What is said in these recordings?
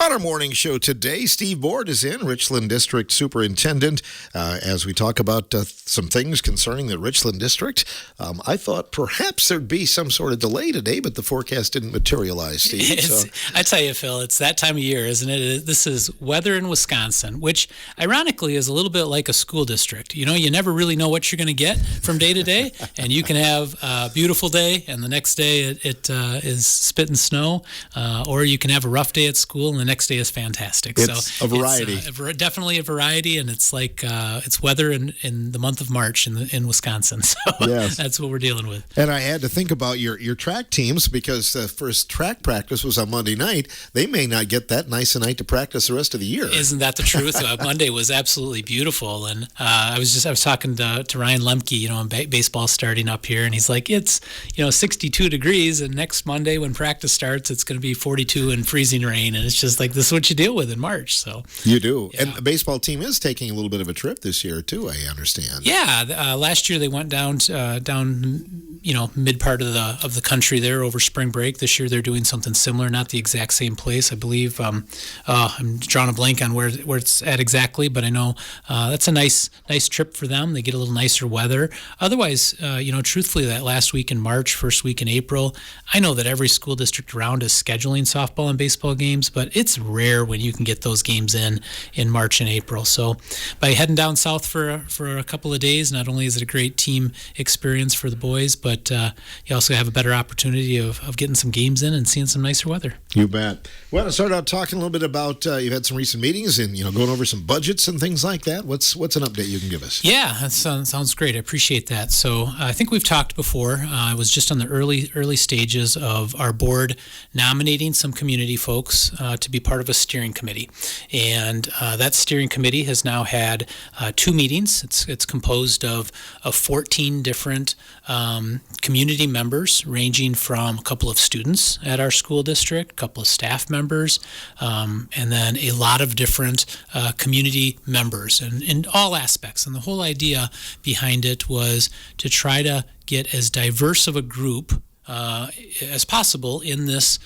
On our morning show today, Steve Board is in, Richland District Superintendent, as we talk about some things concerning the Richland District. I thought perhaps there'd be some sort of delay today, but the forecast didn't materialize, Steve. I tell you, Phil, it's that time of year, isn't it? This is weather in Wisconsin, which ironically is a little bit like a school district. You know, you never really know what you're going to get from day to day, and you can have a beautiful day, and the next day it is spitting snow, or you can have a rough day at school, and the next day is fantastic. It's a variety. It's definitely a variety, and it's like it's weather in the month of March in Wisconsin. So yes. That's what we're dealing with. And I had to think about your track teams because the first track practice was on Monday night. They may not get that nice a night to practice the rest of the year. Isn't that the truth? Monday was absolutely beautiful, and I was talking to Ryan Lemke, on baseball starting up here, and he's like, it's 62 degrees, and next Monday when practice starts, it's going to be 42 and freezing rain, and it's just like this is what you deal with in March. So you do, yeah. And the baseball team is taking a little bit of a trip this year too, I understand. Yeah, last year they went down mid part of the country there over spring break. This year they're doing something similar, not the exact same place. I believe I'm drawing a blank on where it's at exactly, but I know that's a nice trip for them. They get a little nicer weather. Otherwise, truthfully, that last week in March, first week in April, I know that every school district around is scheduling softball and baseball games, but it's rare when you can get those games in March and April. So by heading down south for a couple of days, not only is it a great team experience for the boys, but you also have a better opportunity of getting some games in and seeing some nicer weather. You bet. Well, to start out talking a little bit about, you've had some recent meetings and going over some budgets and things like that. What's an update you can give us? Yeah, that sounds great. I appreciate that. So I think we've talked before. I was just on the early stages of our board nominating some community folks to be part of a steering committee, and that steering committee has now had 2 meetings. It's composed of 14 different community members, ranging from a couple of students at our school district, a couple of staff members, and then a lot of different community members in all aspects. And the whole idea behind it was to try to get as diverse of a group as possible in this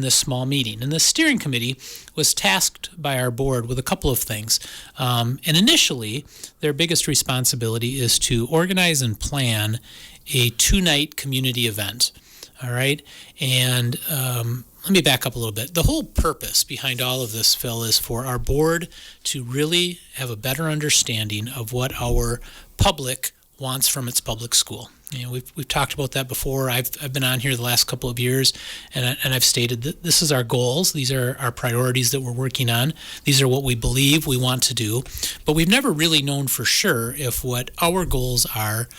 small meeting. And the steering committee was tasked by our board with a couple of things. And initially, their biggest responsibility is to organize and plan a 2-night community event. All right? And let me back up a little bit. The whole purpose behind all of this, Phil, is for our board to really have a better understanding of what our public wants from its public school. We've talked about that before. I've been on here the last couple of years, and I've stated that this is our goals. These are our priorities that we're working on. These are what we believe we want to do, but we've never really known for sure if what our goals are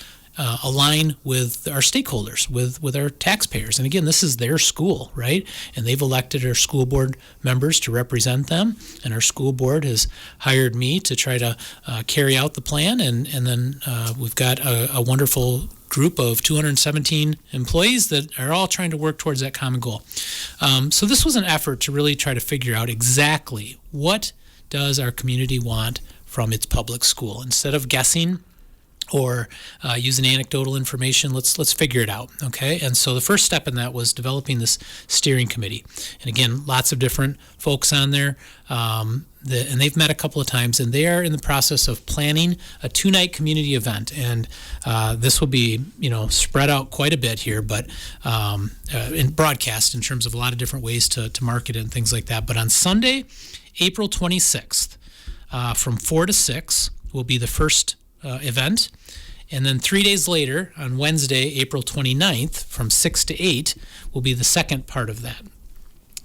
align with our stakeholders, with our taxpayers. And again, this is their school, right? And they've elected our school board members to represent them. And our school board has hired me to try to carry out the plan. And then we've got a wonderful group of 217 employees that are all trying to work towards that common goal. So this was an effort to really try to figure out exactly what does our community want from its public school. Instead of guessing or using anecdotal information, let's figure it out, okay? And so the first step in that was developing this steering committee. And again, lots of different folks on there, and they've met a couple of times, and they are in the process of planning a 2-night community event. And this will be, spread out quite a bit here, but in broadcast in terms of a lot of different ways to market it and things like that. But on Sunday, April 26th, from 4 to 6 will be the first event. And then 3 days later, on Wednesday, April 29th, from 6 to 8, will be the second part of that.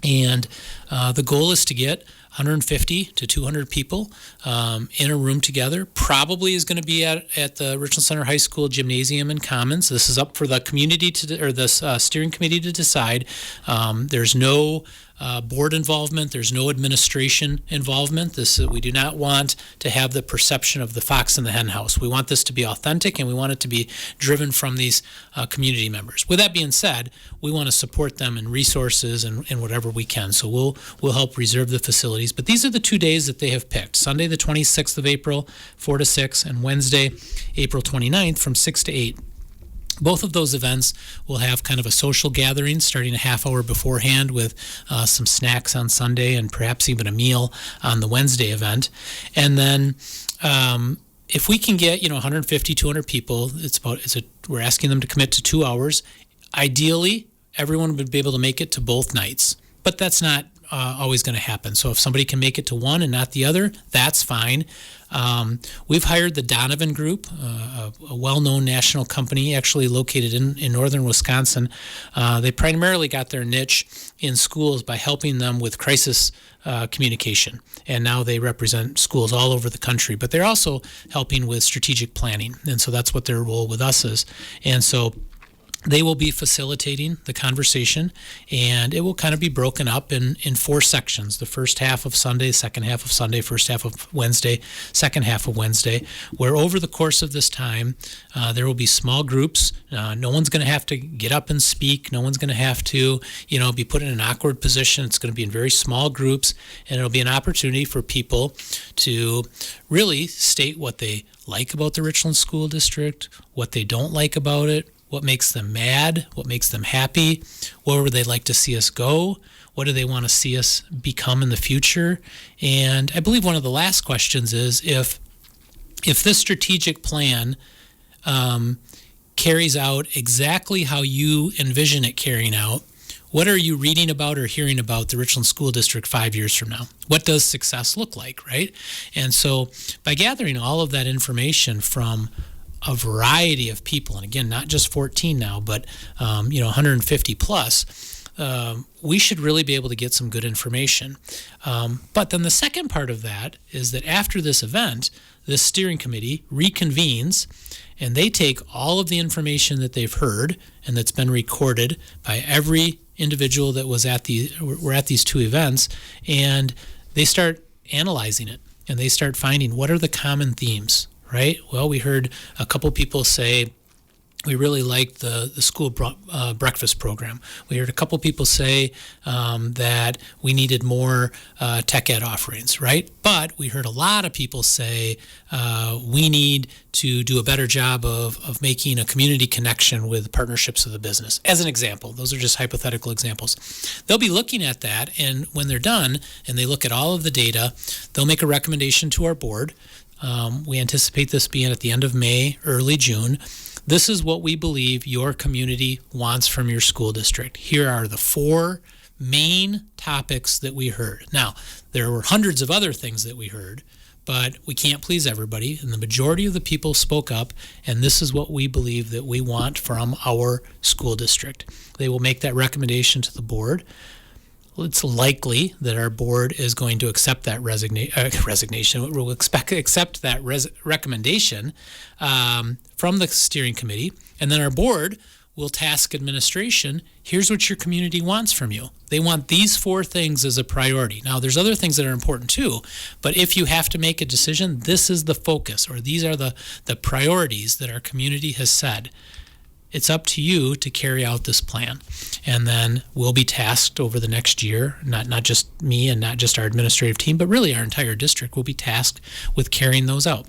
And the goal is to get 150 to 200 people in a room together. Probably is going to be at the Richland Center High School Gymnasium and Commons. This is up for the community the steering committee to decide. There's no board involvement. There's no administration involvement. We do not want to have the perception of the fox in the hen house. We want this to be authentic, and we want it to be driven from these community members. With that being said, we want to support them in resources and whatever we can. So we'll help reserve the facilities. But these are the 2 days that they have picked: Sunday, the 26th of April, 4 to 6, and Wednesday, April 29th, from 6 to 8. Both of those events will have kind of a social gathering starting a half hour beforehand with some snacks on Sunday and perhaps even a meal on the Wednesday event. And then if we can get 150, 200 people, we're asking them to commit to 2 hours. Ideally, everyone would be able to make it to both nights, but that's not always going to happen. So if somebody can make it to one and not the other, that's fine. We've hired the Donovan Group, a well-known national company actually located in northern Wisconsin. They primarily got their niche in schools by helping them with crisis communication. And now they represent schools all over the country, but they're also helping with strategic planning. And so that's what their role with us is. And so they will be facilitating the conversation, and it will kind of be broken up in 4 sections. The first half of Sunday, second half of Sunday, first half of Wednesday, second half of Wednesday, where over the course of this time, there will be small groups. No one's going to have to get up and speak. No one's going to have to, be put in an awkward position. It's going to be in very small groups, and it'll be an opportunity for people to really state what they like about the Richland School District, what they don't like about it, what makes them mad, what makes them happy, where would they like to see us go, what do they want to see us become in the future. And I believe one of the last questions is if this strategic plan carries out exactly how you envision it carrying out, what are you reading about or hearing about the Richland School District 5 years from now? What does success look like, right? And so by gathering all of that information from a variety of people, and again, not just 14 now, but 150 plus, we should really be able to get some good information. But then the second part of that is that after this event, this steering committee reconvenes, and they take all of the information that they've heard and that's been recorded by every individual that were at these 2 events, and they start analyzing it, and they start finding what are the common themes. Right? Well, we heard a couple people say we really liked the school breakfast program. We heard a couple people say that we needed more tech ed offerings, right? But we heard a lot of people say we need to do a better job of making a community connection with partnerships of the business. As an example, those are just hypothetical examples. They'll be looking at that, and when they're done and they look at all of the data, they'll make a recommendation to our board. We anticipate this being at the end of May, early June. This is what we believe your community wants from your school district. Here are the 4 main topics that we heard. Now, there were hundreds of other things that we heard, but we can't please everybody, and the majority of the people spoke up, and this is what we believe that we want from our school district. They will make that recommendation to the board. It's likely that our board is going to accept that resignation. We'll accept that recommendation from the steering committee, and then our board will task administration. Here's what your community wants from you. They want these 4 things as a priority. Now, there's other things that are important too, but if you have to make a decision, this is the focus, or these are the priorities that our community has said. It's up to you to carry out this plan. And then we'll be tasked over the next year, not just me and not just our administrative team, but really our entire district will be tasked with carrying those out.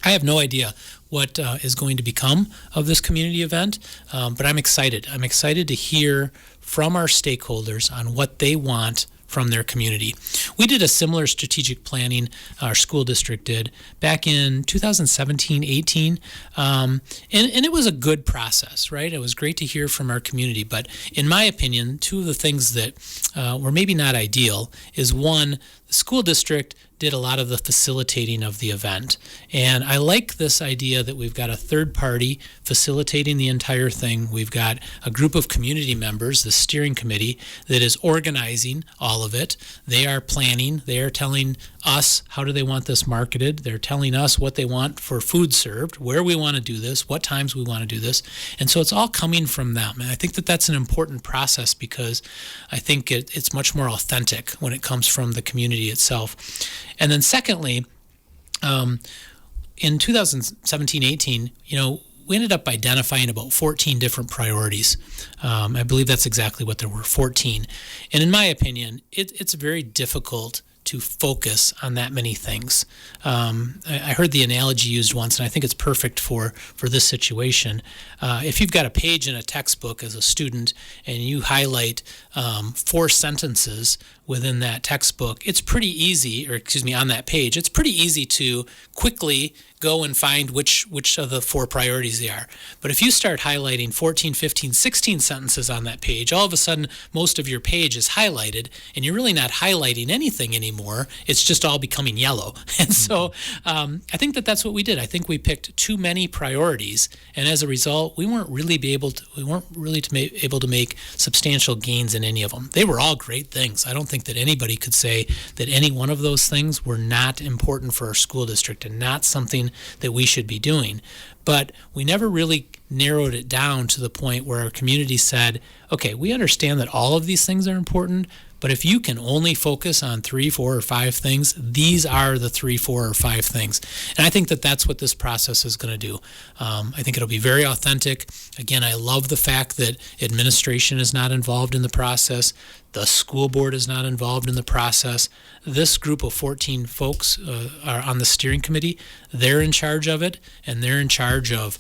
I have no idea what is going to become of this community event, but I'm excited. I'm excited to hear from our stakeholders on what they want from their community. We did a similar strategic planning, our school district did, back in 2017-18, and it was a good process, right? It was great to hear from our community, but in my opinion, 2 of the things that were maybe not ideal is, one, the school district did a lot of the facilitating of the event. And I like this idea that we've got a third party facilitating the entire thing. We've got a group of community members, the steering committee, that is organizing all of it. They are planning. They are telling us how do they want this marketed. They're telling us what they want for food served, where we want to do this, what times we want to do this. And so it's all coming from them. And I think that that's an important process because I think it's much more authentic when it comes from the community itself. And then secondly, in 2017-18, we ended up identifying about 14 different priorities. I believe that's exactly what there were, 14. And in my opinion, it's very difficult to focus on that many things. I heard the analogy used once, and I think it's perfect for this situation. If you've got a page in a textbook as a student and you highlight 4 sentences within that textbook, it's pretty easy, on that page, it's pretty easy to quickly go and find which of the 4 priorities they are. But if you start highlighting 14, 15, 16 sentences on that page, all of a sudden most of your page is highlighted, and you're really not highlighting anything anymore. It's just all becoming yellow. And so I think that's what we did. I think we picked too many priorities, and as a result, we weren't really able to make substantial gains in any of them. They were all great things. I don't think that anybody could say that any one of those things were not important for our school district and not something that we should be doing. But we never really narrowed it down to the point where our community said, okay, we understand that all of these things are important, but if you can only focus on 3, 4, or 5 things, these are the 3, 4, or 5 things. And I think that that's what this process is going to do. I think it'll be very authentic. Again, I love the fact that administration is not involved in the process. The school board is not involved in the process. This group of 14 folks are on the steering committee. They're in charge of it, and they're in charge of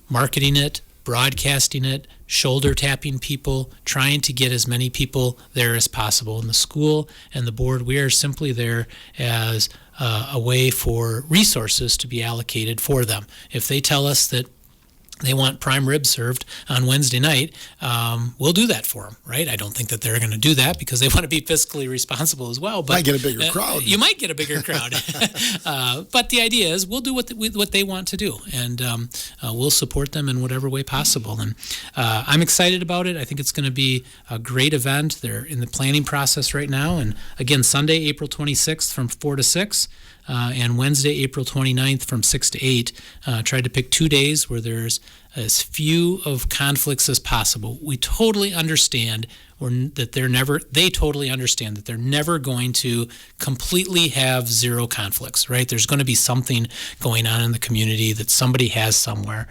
marketing it, broadcasting it, shoulder tapping people, trying to get as many people there as possible. In the school and the board, we are simply there as a way for resources to be allocated for them. If they tell us that they want prime rib served on Wednesday night, we'll do that for them, right? I don't think that they're going to do that because they want to be fiscally responsible as well. But might get a bigger crowd. You might get a bigger crowd. But the idea is we'll do what they want to do, and we'll support them in whatever way possible. And I'm excited about it. I think it's going to be a great event. They're in the planning process right now. And again, Sunday, April 26th from 4 to 6. And Wednesday, April 29th from 6 to 8. Tried to pick 2 days where there's as few of conflicts as possible. We totally understand they totally understand that they're never going to completely have zero conflicts, right? There's going to be something going on in the community that somebody has somewhere.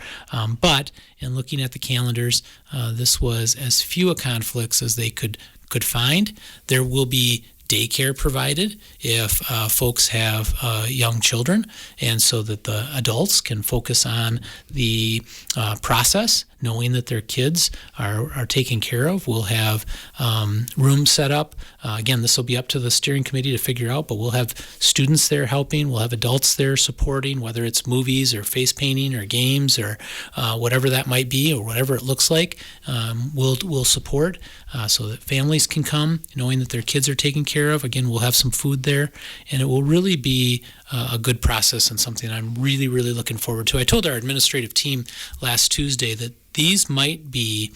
But in looking at the calendars, this was as few a conflicts as they could find. There will be daycare provided if folks have young children, and so that the adults can focus on the process, knowing that their kids are taken care of. We'll have rooms set up. Again, this will be up to the steering committee to figure out, but we'll have students there helping. We'll have adults there supporting, whether it's movies or face painting or games or whatever that might be or whatever it looks like. We'll support so that families can come, knowing that their kids are taken care of. Again, we'll have some food there, and it will really be a good process and something I'm really, really looking forward to. I told our administrative team last Tuesday that these might be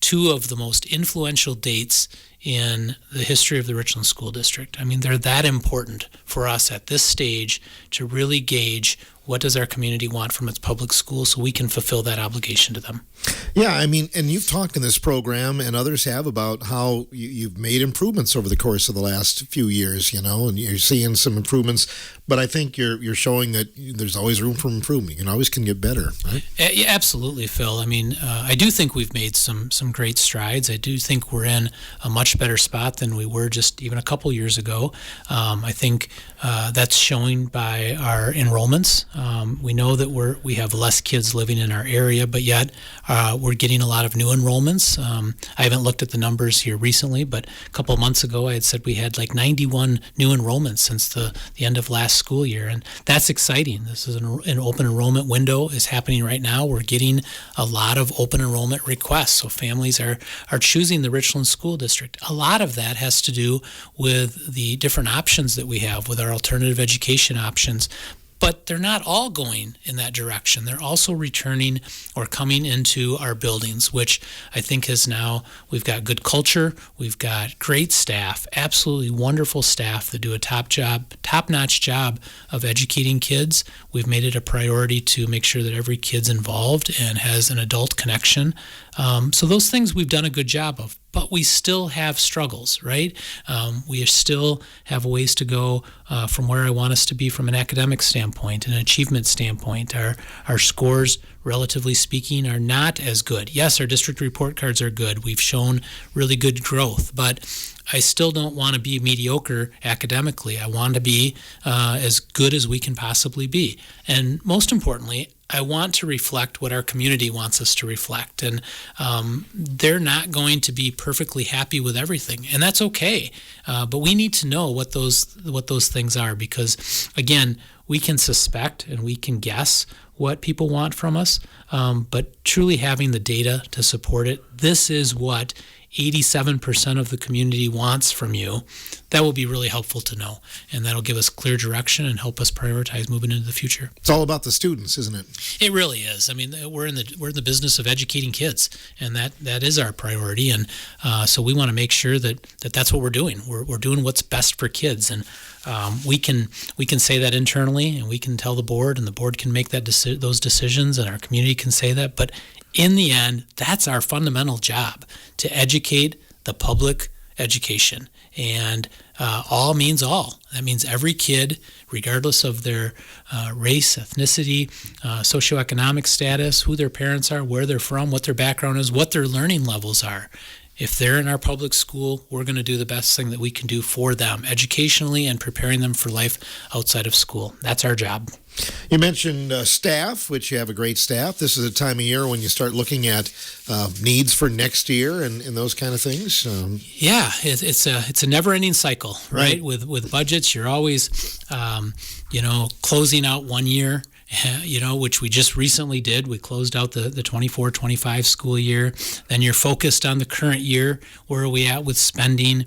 2 of the most influential dates in the history of the Richland School District. I mean, they're that important for us at this stage to really gauge what does our community want from its public schools so we can fulfill that obligation to them. Yeah, I mean, and you've talked in this program, and others have, about how you've made improvements over the course of the last few years, and you're seeing some improvements. But I think you're showing that there's always room for improvement. You always can get better, right? Yeah, absolutely, Phil. I mean, I do think we've made some great strides. I do think we're in a much better spot than we were just even a couple years ago. I think that's showing by our enrollments. We know that we have less kids living in our area, but yet we're getting a lot of new enrollments. I haven't looked at the numbers here recently, but a couple of months ago I had said we had like 91 new enrollments since the end of last school year, and that's exciting. This is an open enrollment window is happening right now. We're getting a lot of open enrollment requests, so families are choosing the Richland School District. A lot of that has to do with the different options that we have with our alternative education options. But they're not all going in that direction. They're also returning or coming into our buildings, which I think is now, we've got good culture, we've got great staff, absolutely wonderful staff that do a top-notch job of educating kids. We've made it a priority to make sure that every kid's involved and has an adult connection. So those things we've done a good job of. But we still have struggles, right? We still have ways to go from where I want us to be from an academic standpoint, an achievement standpoint. Our scores relatively speaking, are not as good. Yes, our district report cards are good. We've shown really good growth, but I still don't want to be mediocre academically. I want to be as good as we can possibly be. And most importantly, I want to reflect what our community wants us to reflect. And they're not going to be perfectly happy with everything, and that's okay. But we need to know what those things are, because, again, we can suspect and we can guess what people want from us, but truly having the data to support it, this is what 87% of the community wants from you, that will be really helpful to know. And that'll give us clear direction and help us prioritize moving into the future. It's all about the students, isn't it? It really is. I mean, we're in the business of educating kids, and that is our priority. And so we want to make sure that's what we're doing. We're doing what's best for kids. And we can say that internally, and we can tell the board, and the board can make those decisions, and our community can say that. But in the end, that's our fundamental job, to educate the public education. And all means all. That means every kid, regardless of their race, ethnicity, socioeconomic status, who their parents are, where they're from, what their background is, what their learning levels are. If they're in our public school, we're going to do the best thing that we can do for them, educationally and preparing them for life outside of school. That's our job. You mentioned staff, which you have a great staff. This is a time of year when you start looking at needs for next year and those kind of things. Yeah, it's a never-ending cycle, right? With budgets, you're always, closing out one year, which we just recently did. We closed out the 24-25 school year. Then you're focused on the current year. Where are we at with spending?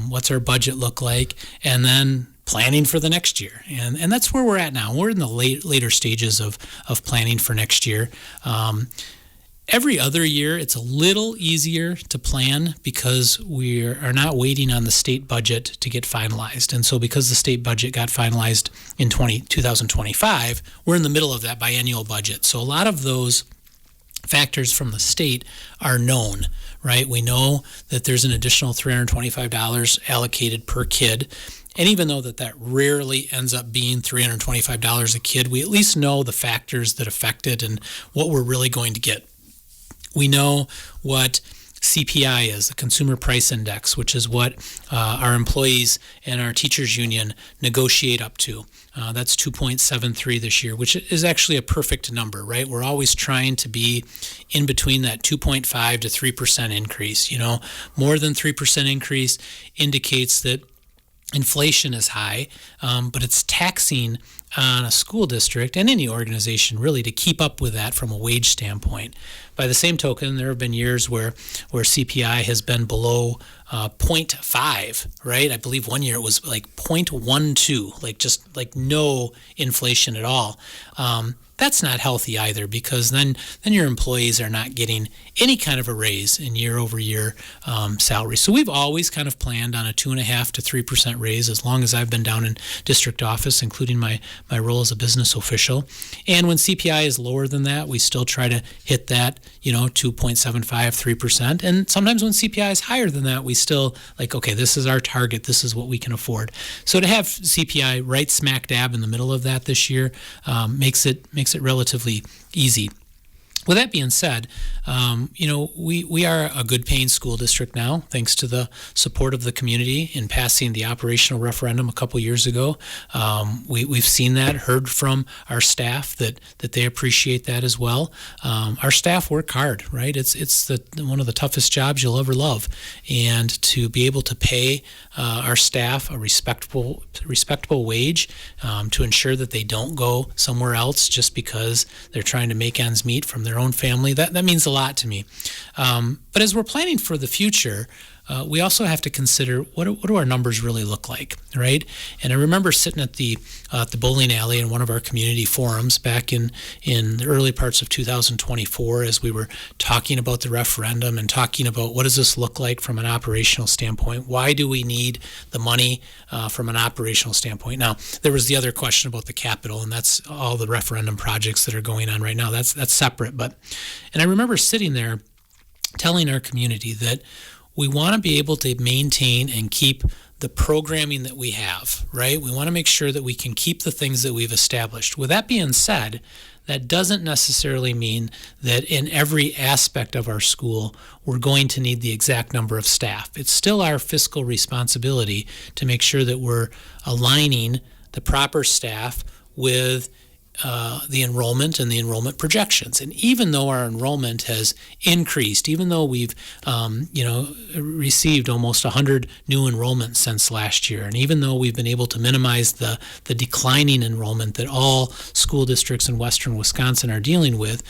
What's our budget look like? And then planning for the next year. And that's where we're at now. We're in the later stages of planning for next year. Every other year, it's a little easier to plan because we are not waiting on the state budget to get finalized. And so because the state budget got finalized in 2025, we're in the middle of that biennial budget. So a lot of those factors from the state are known, right? We know that there's an additional $325 allocated per kid. And even though that rarely ends up being $325 a kid, we at least know the factors that affect it and what we're really going to get. We know what CPI is, the Consumer Price Index, which is what our employees and our teachers union negotiate up to. That's 2.73 this year, which is actually a perfect number, right? We're always trying to be in between that 2.5 to 3% increase. More than 3% increase indicates that inflation is high, but it's taxing on a school district and any organization really to keep up with that from a wage standpoint. By the same token, there have been years where CPI has been below 0.5, right? I believe one year it was like 0.12, just no inflation at all. That's not healthy either, because then your employees are not getting any kind of a raise in year over year salary. So we've always kind of planned on a 2.5% to 3% raise as long as I've been down in district office, including my role as a business official. And when CPI is lower than that, we still try to hit that, 2.75, 3%. And sometimes when CPI is higher than that, we still okay, this is our target. This is what we can afford. So to have CPI right smack dab in the middle of that this year makes it relatively easy. With that being said, we are a good paying school district now, thanks to the support of the community in passing the operational referendum a couple years ago. We've seen that, heard from our staff that they appreciate that as well. Our staff work hard, right? It's one of the toughest jobs you'll ever love, and to be able to pay our staff a respectable wage to ensure that they don't go somewhere else just because they're trying to make ends meet from their own family, that means a lot to me. But as we're planning for the future, we also have to consider what do our numbers really look like, right? And I remember sitting at the bowling alley in one of our community forums back in the early parts of 2024 as we were talking about the referendum and talking about what does this look like from an operational standpoint? Why do we need the money from an operational standpoint? Now, there was the other question about the Capitol, and that's all the referendum projects that are going on right now. That's separate. And I remember sitting there telling our community that we want to be able to maintain and keep the programming that we have, right? We want to make sure that we can keep the things that we've established. With that being said, that doesn't necessarily mean that in every aspect of our school, we're going to need the exact number of staff. It's still our fiscal responsibility to make sure that we're aligning the proper staff with the enrollment and the enrollment projections. And even though our enrollment has increased, even though we've received almost 100 new enrollments since last year, and even though we've been able to minimize the declining enrollment that all school districts in western Wisconsin are dealing with,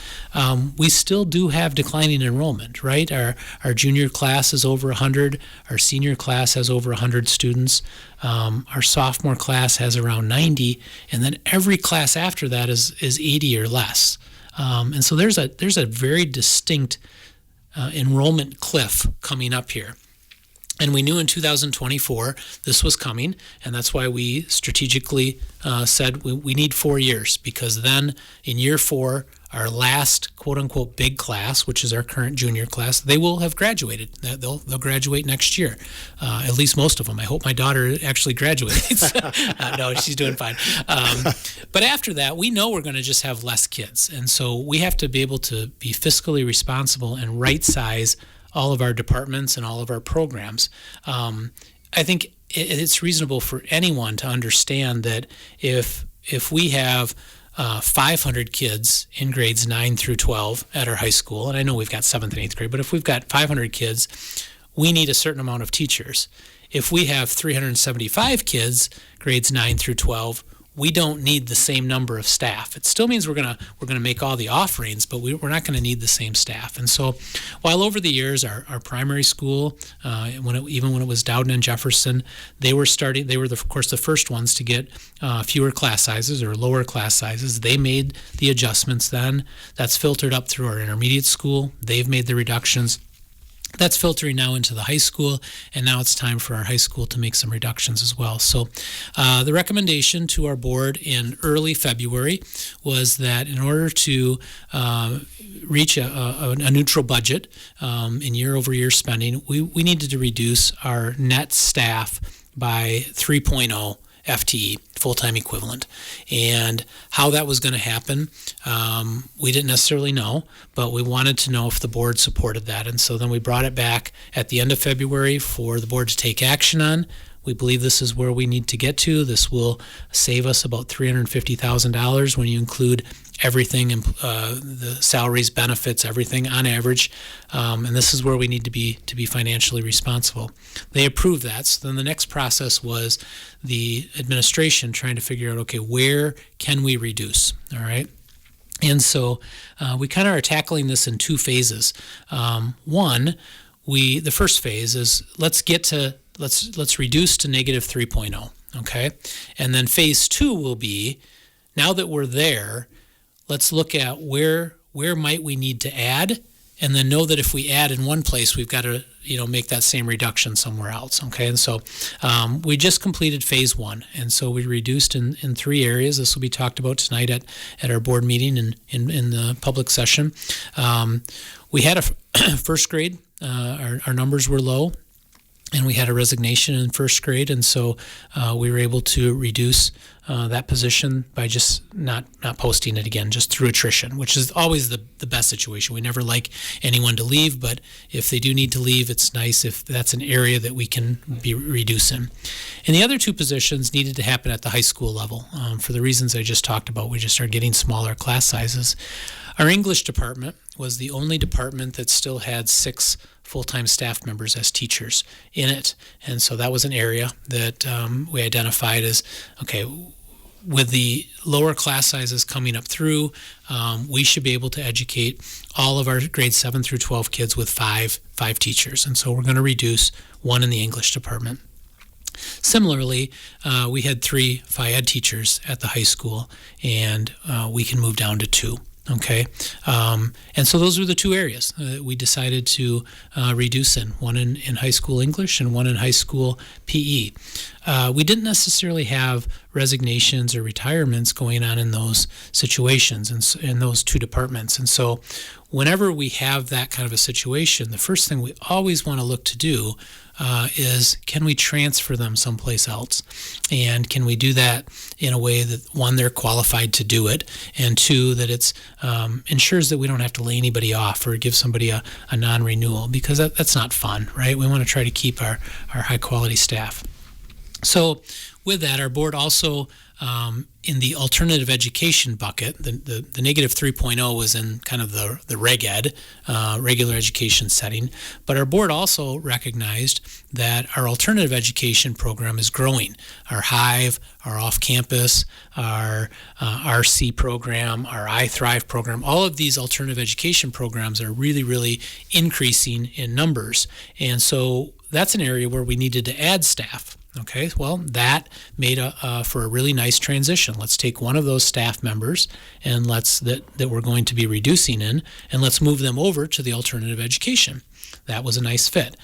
we still do have declining enrollment, right? Our junior class is over 100, our senior class has over 100 students, our sophomore class has around 90, and then every class after that is 80 or less. And so there's a very distinct enrollment cliff coming up here. And we knew in 2024 this was coming, and that's why we strategically said we need 4 years, because then in year 4, our last quote-unquote big class, which is our current junior class, they will have graduated. They'll graduate next year, at least most of them. I hope my daughter actually graduates. No, she's doing fine. But after that, we know we're going to just have less kids, and so we have to be able to be fiscally responsible and right-size all of our departments and all of our programs. I think it's reasonable for anyone to understand that if we have 500 kids in grades 9 through 12 at our high school, and I know we've got 7th and 8th grade, but if we've got 500 kids, we need a certain amount of teachers. If we have 375 kids, grades 9 through 12, we don't need the same number of staff. It still means we're gonna make all the offerings, but we're not going to need the same staff. And so, while over the years our primary school, even when it was Dowden and Jefferson, they were of course the first ones to get fewer class sizes or lower class sizes. They made the adjustments then. That's filtered up through our intermediate school. They've made the reductions. That's filtering now into the high school, and now it's time for our high school to make some reductions as well. So the recommendation to our board in early February was that in order to reach a neutral budget in year-over-year spending, we needed to reduce our net staff by 3.0 FTE, full-time equivalent. And how that was going to happen, we didn't necessarily know, but we wanted to know if the board supported that. And so then we brought it back at the end of February for the board to take action on. We believe this is where we need to get to. This will save us about $350,000 when you include everything, the salaries, benefits, everything on average. And this is where we need to be financially responsible. They approved that. So then the next process was the administration trying to figure out, okay, where can we reduce? All right. And so we kind of are tackling this in 2 phases. The first phase is let's reduce to negative 3.0. Okay. And then phase 2 will be, now that we're there, let's look at where might we need to add, and then know that if we add in one place, we've got to make that same reduction somewhere else. Okay, and so we just completed phase 1, and so we reduced in 3 areas. This will be talked about tonight at our board meeting in the public session. We had a first grade. Our numbers were low, and we had a resignation in first grade, and so we were able to reduce that position by just not posting it again, just through attrition, which is always the best situation. We never like anyone to leave, but if they do need to leave, it's nice if that's an area that we can be reducing. And the other 2 positions needed to happen at the high school level. For the reasons I just talked about, we just started getting smaller class sizes. Our English department was the only department that still had 6 full-time staff members as teachers in it. And so that was an area that we identified as, okay, with the lower class sizes coming up through, we should be able to educate all of our grades 7 through 12 kids with five teachers. And so we're going to reduce 1 in the English department. Similarly, we had 3 Phi-Ed teachers at the high school, and we can move down to 2. Okay, and so those were the 2 areas we decided to reduce in, 1 in high school English and 1 in high school PE. We didn't necessarily have resignations or retirements going on in those situations and in those two departments. And so whenever we have that kind of a situation, the first thing we always want to look to do is, can we transfer them someplace else? And can we do that in a way that, one, they're qualified to do it, and two, that it's ensures that we don't have to lay anybody off or give somebody a non-renewal, because that's not fun, right? We want to try to keep our high-quality staff. So with that, our board also, in the alternative education bucket, the negative 3.0 was in kind of the reg ed, regular education setting, but our board also recognized that our alternative education program is growing. Our Hive, our off-campus, our RC program, our iThrive program, all of these alternative education programs are really, really increasing in numbers. And so that's an area where we needed to add staff. Okay, well, that made for a really nice transition. Let's take one of those staff members and that we're going to be reducing in, and let's move them over to the alternative education. That was a nice fit.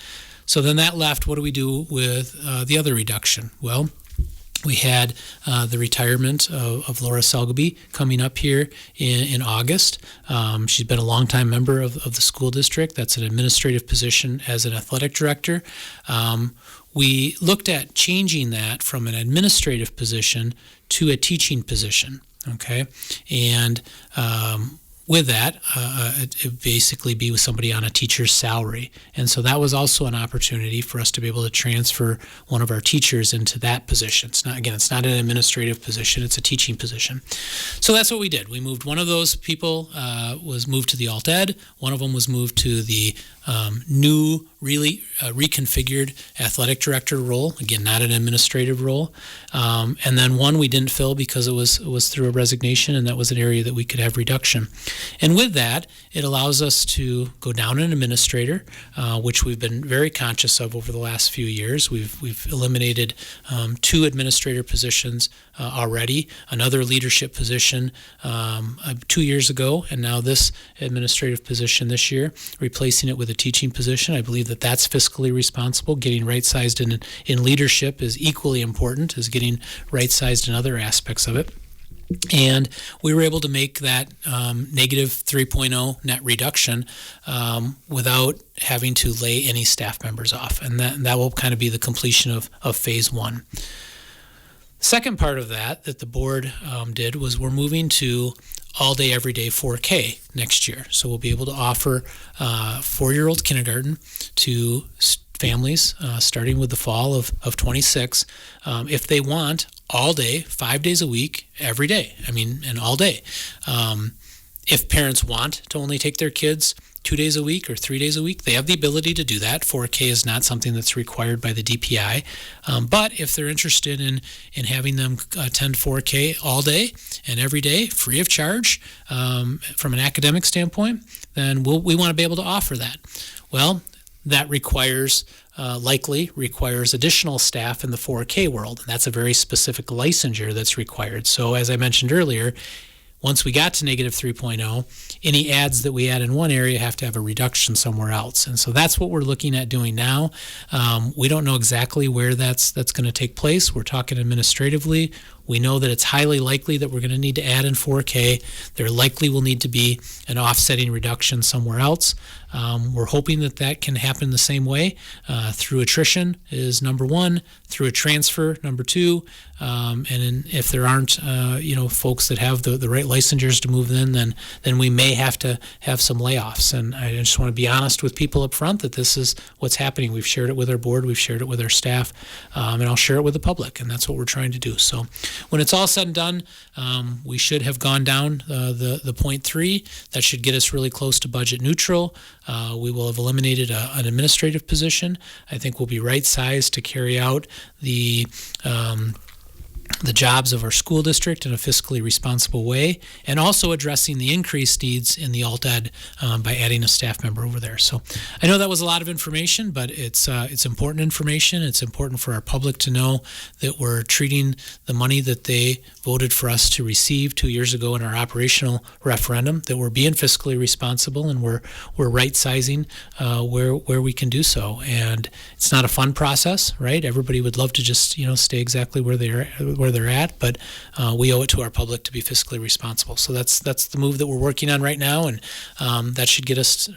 So then that left, what do we do with the other reduction? Well, we had the retirement of Laura Selgaby coming up here in August. She's been a longtime member of the school district. That's an administrative position as an athletic director. We looked at changing that from an administrative position to a teaching position, okay? And with that, it basically be with somebody on a teacher's salary. And so that was also an opportunity for us to be able to transfer one of our teachers into that position. It's not an administrative position, it's a teaching position. So that's what we did. We moved one of those people, was moved to the alt ed. One of them was moved to the new, really reconfigured athletic director role. Again, not an administrative role. And then one we didn't fill because it was through a resignation, and that was an area that we could have reduction. And with that, it allows us to go down an administrator, which we've been very conscious of over the last few years. We've eliminated 2 administrator positions already, another leadership position 2 years ago, and now this administrative position this year, replacing it with a teaching position. I believe that that's fiscally responsible. Getting right-sized in leadership is equally important as getting right-sized in other aspects of it. And we were able to make that negative 3.0 net reduction without having to lay any staff members off. And that will kind of be the completion of phase 1. The second part of that the board did was we're moving to all day, every day 4K next year. So we'll be able to offer 4-year-old kindergarten to families starting with the fall of 26 if they want all day, 5 days a week, every day. And all day. If parents want to only take their kids 2 days a week or 3 days a week, they have the ability to do that. 4K is not something that's required by the DPI. But if they're interested in having them attend 4K all day and every day, free of charge, from an academic standpoint, then we want to be able to offer that. Well, that likely requires additional staff in the 4K world. And that's a very specific licensure that's required. So as I mentioned earlier, once we got to negative 3.0, any ads that we add in one area have to have a reduction somewhere else. And so that's what we're looking at doing now. We don't know exactly where that's going to take place. We're talking administratively. We know that it's highly likely that we're going to need to add in 4K. There likely will need to be an offsetting reduction somewhere else. We're hoping that can happen the same way. Through attrition is number 1, through a transfer, number 2, and if there aren't folks that have the right licensures to move in, then we may have to have some layoffs. And I just want to be honest with people up front that this is what's happening. We've shared it with our board, we've shared it with our staff, and I'll share it with the public, and that's what we're trying to do. So when it's all said and done, we should have gone down the 0.3. That should get us really close to budget neutral. We will have eliminated an administrative position. I think we'll be right-sized to carry out the jobs of our school district in a fiscally responsible way, and also addressing the increased needs in the alt ed by adding a staff member over there. So I know that was a lot of information, but it's important information. It's important for our public to know that we're treating the money that they voted for us to receive 2 years ago in our operational referendum, that we're being fiscally responsible, and we're right-sizing where we can do so. And it's not a fun process, right? Everybody would love to just stay exactly where where they're at, but we owe it to our public to be fiscally responsible. So that's the move that we're working on right now, and that should get us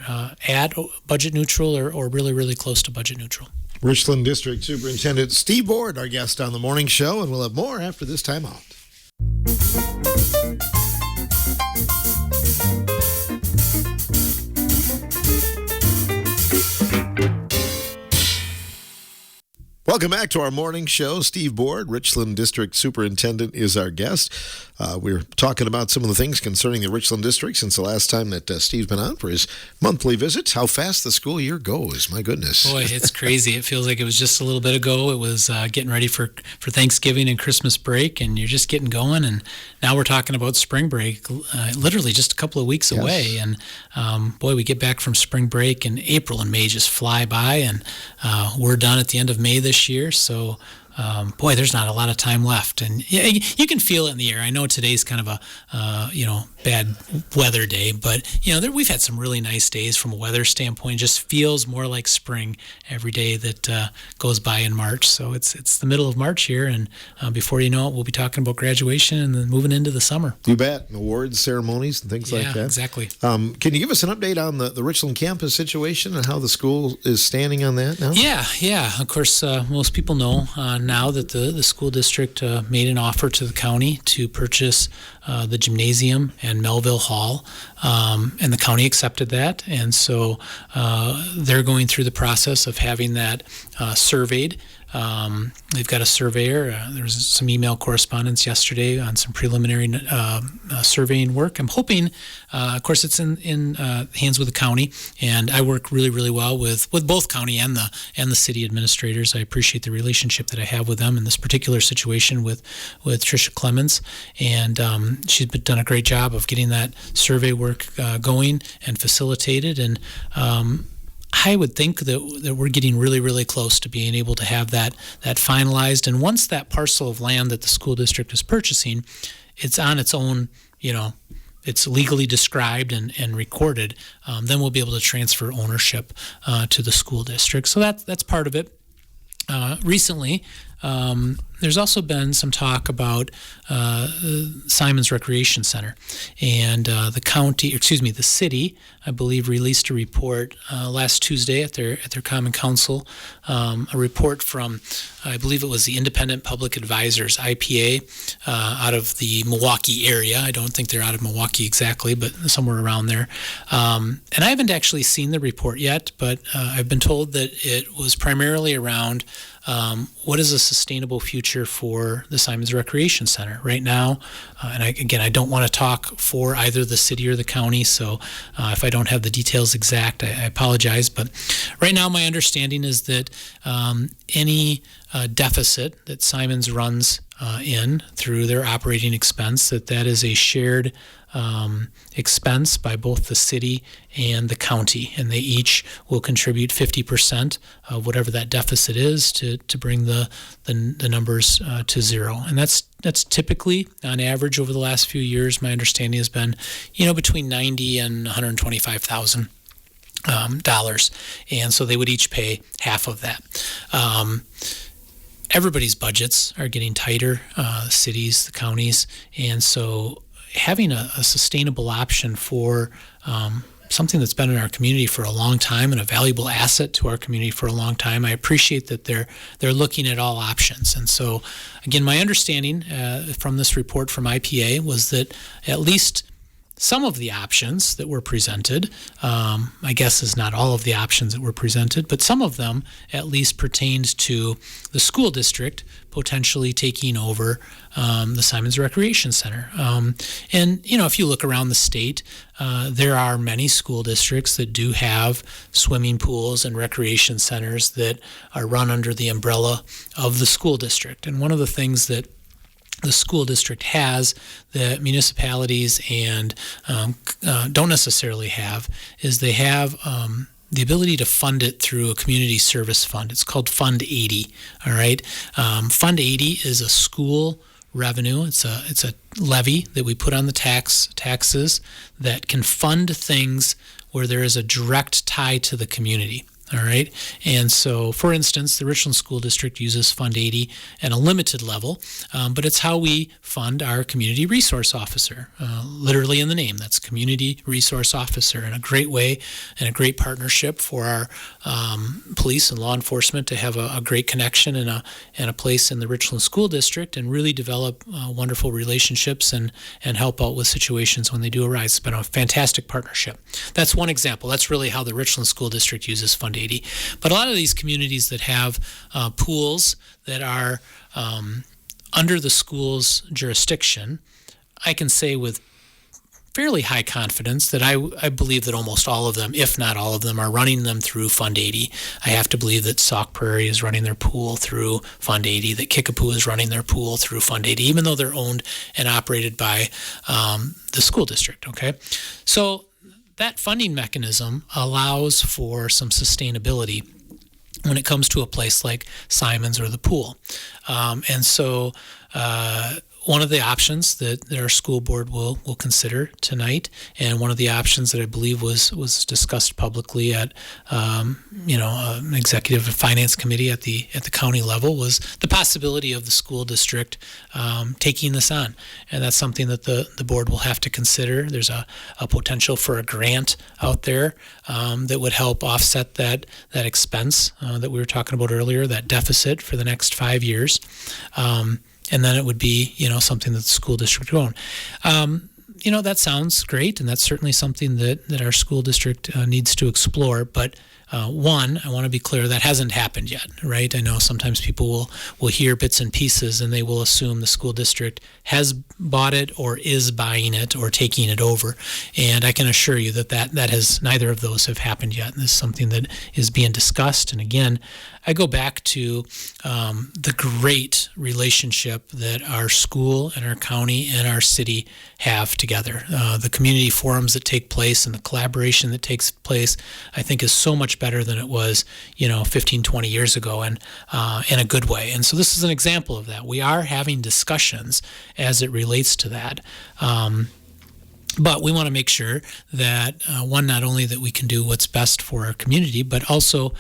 at budget neutral or really, really close to budget neutral. Richland District Superintendent Steve Board, our guest on the morning show, and we'll have more after this time out. Welcome back to our morning show. Steve Board, Richland District Superintendent, is our guest. We're talking about some of the things concerning the Richland District since the last time that Steve's been on for his monthly visits. How fast the school year goes, my goodness. Boy, it's crazy. It feels like it was just a little bit ago. It was getting ready for Thanksgiving and Christmas break, and you're just getting going. And now we're talking about spring break, literally just a couple of weeks away. And boy, we get back from spring break, and April and May just fly by, and we're done at the end of May this year. So boy, there's not a lot of time left, and you can feel it in the air. I know today's kind of a bad weather day, but we've had some really nice days from a weather standpoint. It just feels more like spring every day that goes by in March. So it's the middle of March here, and before you know it, we'll be talking about graduation and then moving into the summer. You bet. Awards ceremonies and things like that. Yeah, exactly. Can you give us an update on the Richland campus situation and how the school is standing on that now? Yeah. Of course, most people know now that the school district made an offer to the county to purchase the gymnasium and Melville Hall, and the county accepted that, and so they're going through the process of having that surveyed. They've got a surveyor. There was some email correspondence yesterday on some preliminary surveying work. I'm hoping, of course, it's in hands with the county, and I work really, really well with both county and the city administrators. I appreciate the relationship that I have with them in this particular situation with Tricia Clemens, and she's done a great job of getting that survey work going and facilitated, and I would think that we're getting really, really close to being able to have that finalized. And once that parcel of land that the school district is purchasing, it's on its own, it's legally described and recorded, then we'll be able to transfer ownership to the school district. So that's part of it. Recently, there's also been some talk about Simon's Recreation Center, and the city, I believe, released a report last Tuesday at their Common Council, a report from, I believe it was the Independent Public Advisors, IPA, out of the Milwaukee area. I don't think they're out of Milwaukee exactly, but somewhere around there. And I haven't actually seen the report yet, but I've been told that it was primarily around what is a sustainable future for the Simons Recreation Center right now. And I don't want to talk for either the city or the county, so if I don't have the details exact, I apologize. But right now, my understanding is that any deficit that Simons runs in through their operating expense, that is a shared expense by both the city and the county, and they each will contribute 50% of whatever that deficit is to bring the numbers to zero. And that's typically, on average, over the last few years, my understanding has been, between $90,000 and $125,000. And so they would each pay half of that. Everybody's budgets are getting tighter, cities, the counties, and so having a sustainable option for something that's been in our community for a long time and a valuable asset to our community for a long time, I appreciate that they're looking at all options. And so, again, my understanding from this report from IPA was that at least some of the options that were presented, I guess is not all of the options that were presented, but some of them at least pertained to the school district potentially taking over the Simons Recreation Center. And, if you look around the state, there are many school districts that do have swimming pools and recreation centers that are run under the umbrella of the school district. And one of the things that the school district has that municipalities and don't necessarily have is they have the ability to fund it through a community service fund. It's called Fund 80. All right, Fund 80 is a school revenue. It's a levy that we put on the taxes that can fund things where there is a direct tie to the community. All right. And so, for instance, the Richland School District uses Fund 80 at a limited level, but it's how we fund our Community Resource Officer, literally in the name. That's Community Resource Officer, and a great way and a great partnership for our police and law enforcement to have a great connection and a place in the Richland School District and really develop wonderful relationships and help out with situations when they do arise. It's been a fantastic partnership. That's one example. That's really how the Richland School District uses Fund 80. But a lot of these communities that have pools that are under the school's jurisdiction, I can say with fairly high confidence that I believe that almost all of them, if not all of them, are running them through Fund 80. I have to believe that Sauk Prairie is running their pool through Fund 80, that Kickapoo is running their pool through Fund 80, even though they're owned and operated by the school district, okay? So that funding mechanism allows for some sustainability when it comes to a place like Simons or the pool. And so one of the options that our school board will consider tonight, and one of the options that I believe was discussed publicly at an executive and finance committee at the county level, was the possibility of the school district taking this on, and that's something that the board will have to consider. There's a potential for a grant out there that would help offset that expense that we were talking about earlier, that deficit for the next 5 years. And then it would be, something that the school district would own. That sounds great, and that's certainly something that our school district needs to explore. But one, I want to be clear, that hasn't happened yet, right? I know sometimes people will hear bits and pieces, and they will assume the school district has bought it or is buying it or taking it over. And I can assure you that has, neither of those have happened yet. And this is something that is being discussed. And again, I go back to the great relationship that our school and our county and our city have together. The community forums that take place and the collaboration that takes place, I think, is so much better than it was, 15, 20 years ago, and in a good way. And so this is an example of that. We are having discussions as it relates to that. But we want to make sure that, one, not only that we can do what's best for our community, but also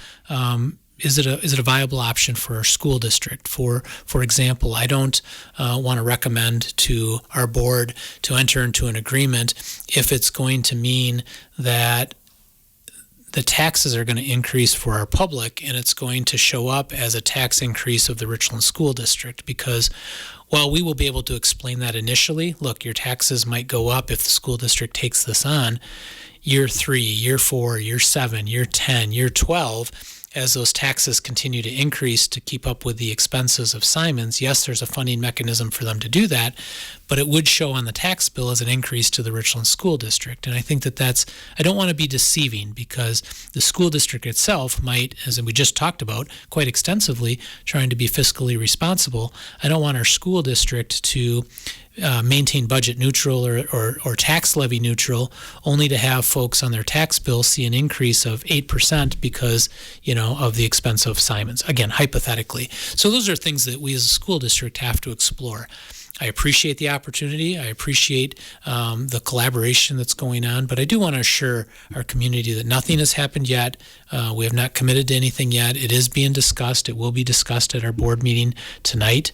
is it a viable option for our school district? For example, I don't want to recommend to our board to enter into an agreement if it's going to mean that the taxes are going to increase for our public, and it's going to show up as a tax increase of the Richland School District, because while we will be able to explain that initially, look, your taxes might go up if the school district takes this on, year 3, year 4, year 7, year 10, year 12, as those taxes continue to increase to keep up with the expenses of Simons, yes, there's a funding mechanism for them to do that, but it would show on the tax bill as an increase to the Richland School District. And I think I don't want to be deceiving, because the school district itself might, as we just talked about quite extensively, trying to be fiscally responsible. I don't want our school district to maintain budget neutral or tax levy neutral, only to have folks on their tax bill see an increase of 8% because, of the expense of Simons. Again, hypothetically. So those are things that we as a school district have to explore. I appreciate the opportunity. I appreciate the collaboration that's going on, but I do want to assure our community that nothing has happened yet. We have not committed to anything yet. It is being discussed. It will be discussed at our board meeting tonight.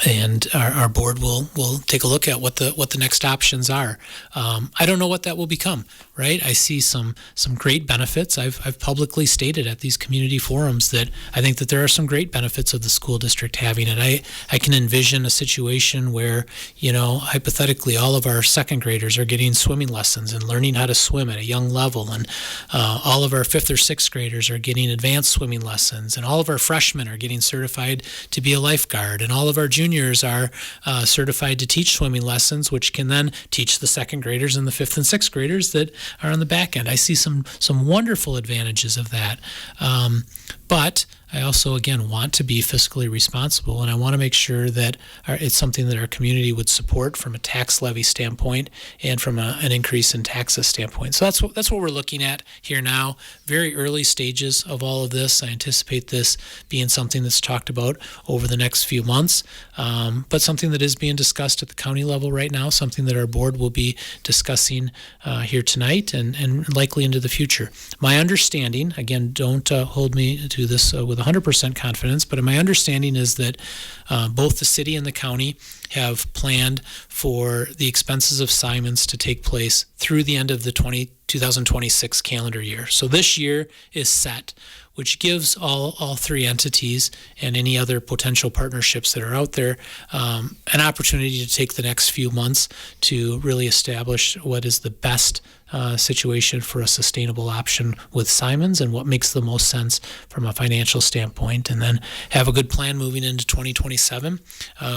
And our board will take a look at what the next options are. I don't know what that will become, right? I see some great benefits. I've publicly stated at these community forums that I think that there are some great benefits of the school district having it. I can envision a situation where, hypothetically, all of our second graders are getting swimming lessons and learning how to swim at a young level, and all of our fifth or sixth graders are getting advanced swimming lessons, and all of our freshmen are getting certified to be a lifeguard, and all of our juniors are certified to teach swimming lessons, which can then teach the second graders and the fifth and sixth graders that are on the back end. I see some wonderful advantages of that. But I also, again, want to be fiscally responsible, and I want to make sure that it's something that our community would support from a tax levy standpoint and from an increase in taxes standpoint. So that's what we're looking at here now. Very early stages of all of this. I anticipate this being something that's talked about over the next few months, but something that is being discussed at the county level right now, something that our board will be discussing here tonight and likely into the future. My understanding, again, don't hold me to this with 100% confidence, but my understanding is that both the city and the county have planned for the expenses of Simons to take place through the end of the 2026 calendar year. So this year is set, which gives all three entities and any other potential partnerships that are out there an opportunity to take the next few months to really establish what is the best situation for a sustainable option with Simons and what makes the most sense from a financial standpoint, and then have a good plan moving into 2027,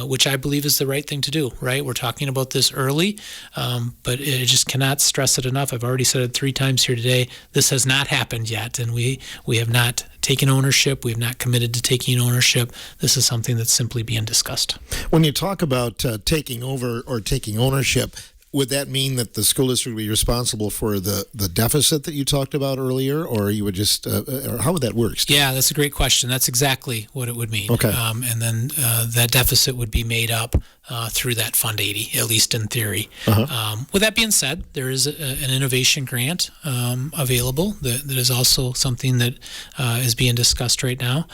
which I believe is the right thing to do, right? We're talking about this early, but I just cannot stress it enough. I've already said it 3 times here today. This has not happened yet, and we have not taken ownership. We have not committed to taking ownership. This is something that's simply being discussed. When you talk about taking over or taking ownership, would that mean that the school district would be responsible for the deficit that you talked about earlier, or you would just, or how would that work, Steve? Yeah, that's a great question. That's exactly what it would mean. Okay. And then that deficit would be made up through that Fund 80, at least in theory. With that being said, there is an innovation grant available that is also something that is being discussed right now,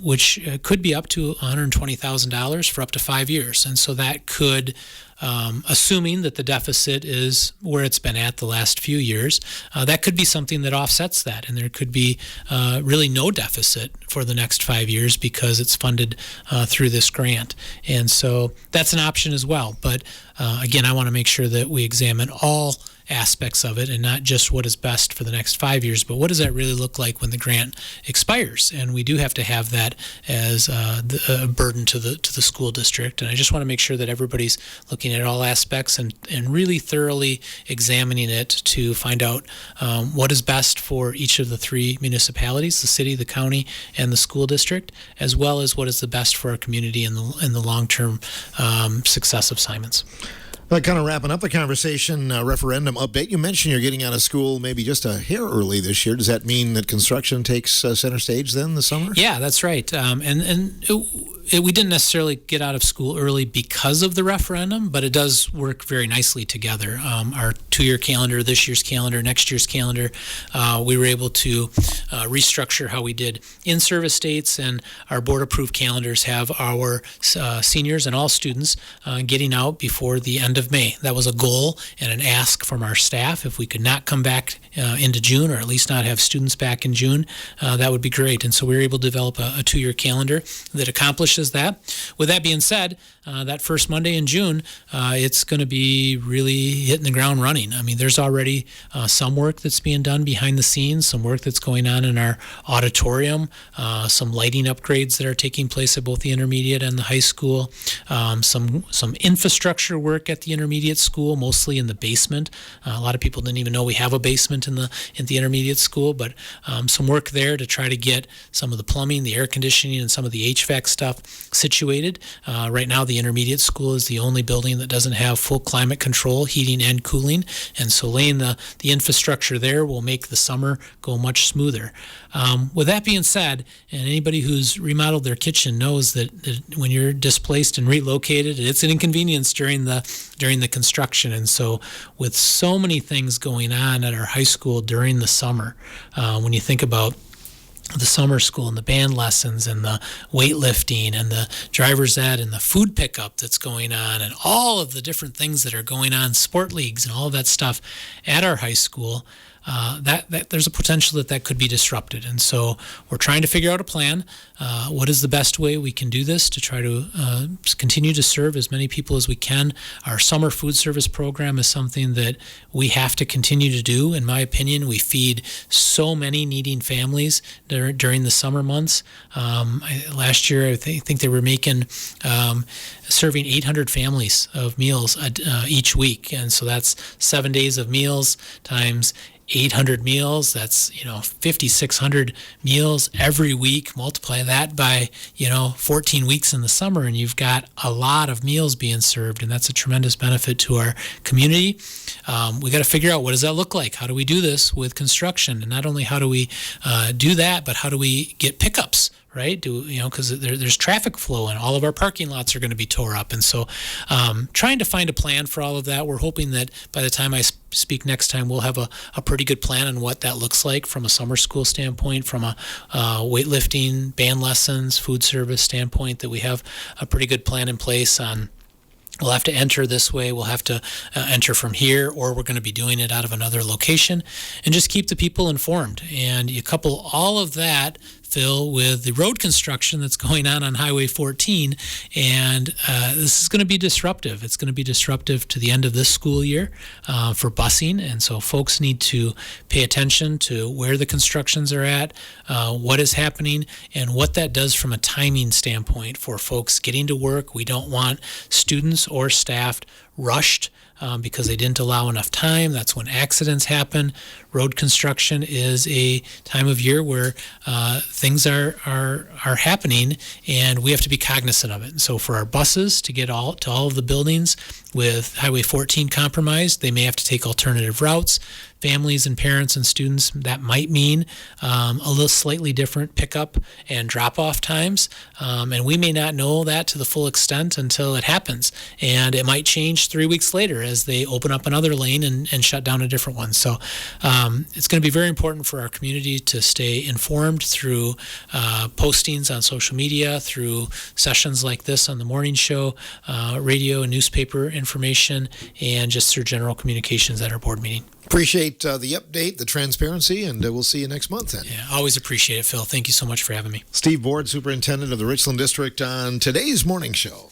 which could be up to $120,000 for up to 5 years. And so that could, assuming that the deficit is where it's been at the last few years, that could be something that offsets that, and there could be really no deficit for the next 5 years because it's funded through this grant. And so that's an option as well. But again, I want to make sure that we examine all aspects of it and not just what is best for the next 5 years, but what does that really look like when the grant expires? And we do have to have that as a burden to the school district. And I just want to make sure that everybody's looking at all aspects and really thoroughly examining it to find out what is best for each of the 3 municipalities, the city, the county, and the school district, as well as what is the best for our community and the long-term success of Simons. Kind of wrapping up the conversation, referendum update. You mentioned you're getting out of school maybe just a hair early this year. Does that mean that construction takes center stage then this summer? Yeah, that's right. We didn't necessarily get out of school early because of the referendum, but it does work very nicely together. Our 2-year calendar, this year's calendar, next year's calendar, we were able to restructure how we did in-service dates, and our board-approved calendars have our seniors and all students getting out before the end of May. That was a goal and an ask from our staff. If we could not come back into June, or at least not have students back in June, that would be great. And so we were able to develop a 2-year calendar that accomplishes that. With that being said, that first Monday in June, it's going to be really hitting the ground running. I mean, there's already some work that's being done behind the scenes, some work that's going on in our auditorium, some lighting upgrades that are taking place at both the intermediate and the high school, some infrastructure work at the intermediate school, mostly in the basement. A lot of people didn't even know we have a basement in the intermediate school, but some work there to try to get some of the plumbing, the air conditioning, and some of the HVAC stuff situated. Right now, the intermediate school is the only building that doesn't have full climate control, heating and cooling, and so laying the infrastructure there will make the summer go much smoother. With that being said, and anybody who's remodeled their kitchen knows that when you're displaced and relocated, it's an inconvenience during the construction. And so with so many things going on at our high school during the summer, when you think about the summer school and the band lessons and the weightlifting and the driver's ed and the food pickup that's going on and all of the different things that are going on, sport leagues and all of that stuff at our high school, that there's a potential that could be disrupted. And so we're trying to figure out a plan. What is the best way we can do this to try to continue to serve as many people as we can? Our summer food service program is something that we have to continue to do. In my opinion, we feed so many needing families during the summer months. Last year, I think they were serving 800 families of meals each week. And so that's 7 days of meals times 800 meals. That's 5,600 meals every week. Multiply that by 14 weeks in the summer, and you've got a lot of meals being served, and that's a tremendous benefit to our community. We got to figure out, what does that look like? How do we do this with construction? And not only how do we do that, but how do we get pickups? Right? Because there's traffic flow and all of our parking lots are going to be tore up. And so trying to find a plan for all of that. We're hoping that by the time I speak next time, we'll have a pretty good plan on what that looks like from a summer school standpoint, from a weightlifting, band lessons, food service standpoint, that we have a pretty good plan in place on. We'll have to enter this way. We'll have to enter from here, or we're going to be doing it out of another location, and just keep the people informed. And you couple all of that, Phil, with the road construction that's going on Highway 14, and this is going to be disruptive. It's going to be disruptive to the end of this school year for busing, and so folks need to pay attention to where the constructions are at, what is happening, and what that does from a timing standpoint for folks getting to work. We don't want students or staff rushed because they didn't allow enough time. That's when accidents happen. Road construction is a time of year where things are happening, and we have to be cognizant of it. And so for our buses to get to all of the buildings with Highway 14 compromised, they may have to take alternative routes. Families and parents and students, that might mean a little slightly different pickup and drop-off times, and we may not know that to the full extent until it happens, and it might change 3 weeks later as they open up another lane and shut down a different one. So it's going to be very important for our community to stay informed through postings on social media, through sessions like this on the morning show, radio and newspaper information, and just through general communications at our board meeting. Appreciate the update, the transparency, and we'll see you next month then. Yeah, always appreciate it, Phil. Thank you so much for having me. Steve Board, Superintendent of the Richland District, on today's morning show.